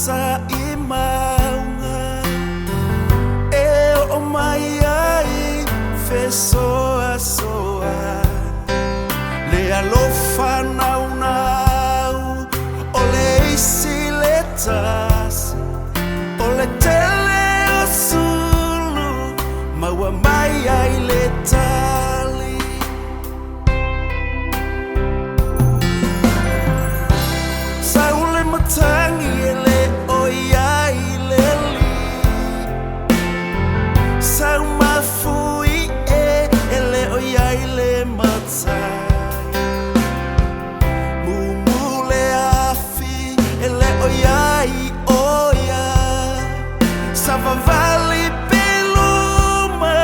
sa imaunga e o mai ai fe soa soa le alofa nau nau o le isi le tasi o le tele o sulu maua mai ai le tali saule matangi ele o iai le li sau mafui ele o iai le matai mumule afi ele o iai o ia savavali peluma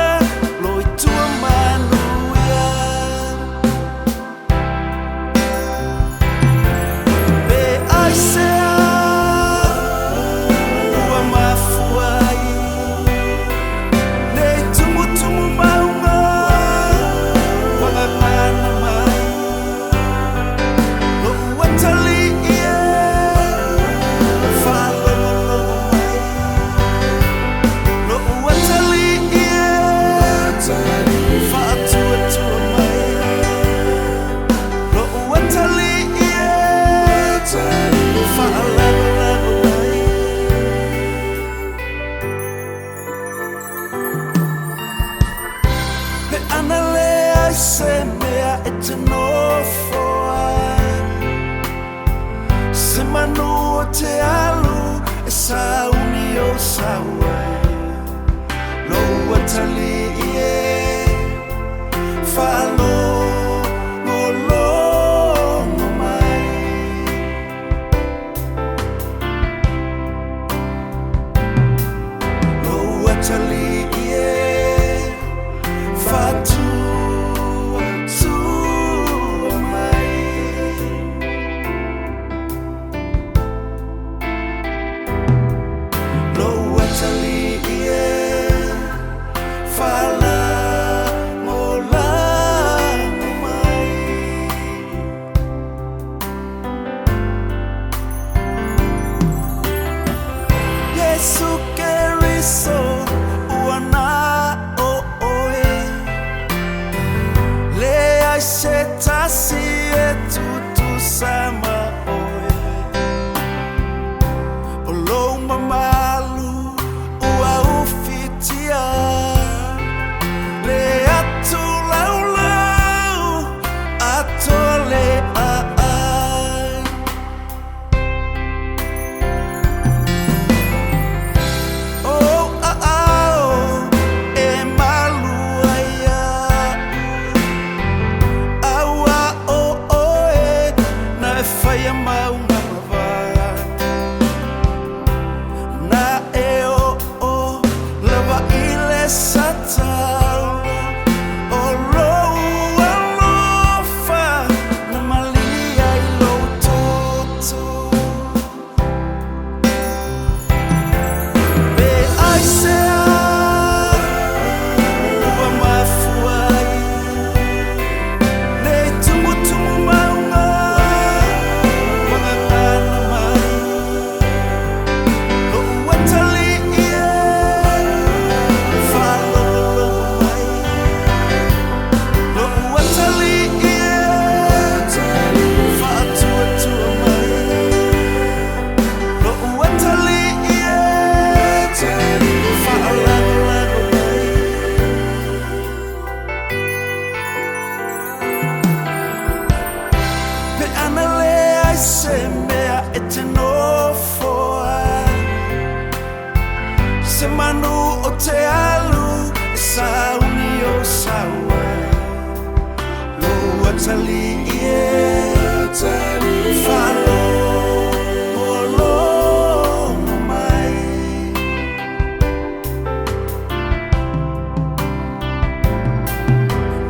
loi tua manuia be ai sea ua mafuai nei tumu maunga wangangana mai lo Atali'i Faalagolago mai lo Atali'i faatuatua mai lo Atali'i Faalagolago mai pe ana lea I se mea e te nofoa se manu o te alu e sauni o sauai lo Atali'i Faalagolago mai lo Atali'i faatuatua mai lo Atali'i Faalagolago mai Yesu Keriso uana o oe le ai se tasi e tutu sama oe o lou mamalu ua ufitia le atu laulau ato le ai oh e malu aia aua o oe na e whaia maunga lava na e o lava i le satau o lou alofa na malia i lou toto be ai sea ua mafuai nei tumu maunga wangangana mai lo Atali'i Faalagolago mai lo Atali'i faatuatua mai lo Atali'i Faalagolago mai pe ana lea I se mea e te nofoa se manu o te alu e sauni o sauai lo Atali'i Faalagolago mai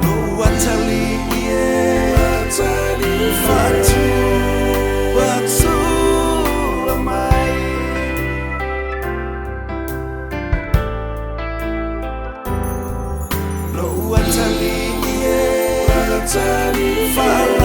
lo Atali'i faatuatua mai lo Atali'i Faalagolago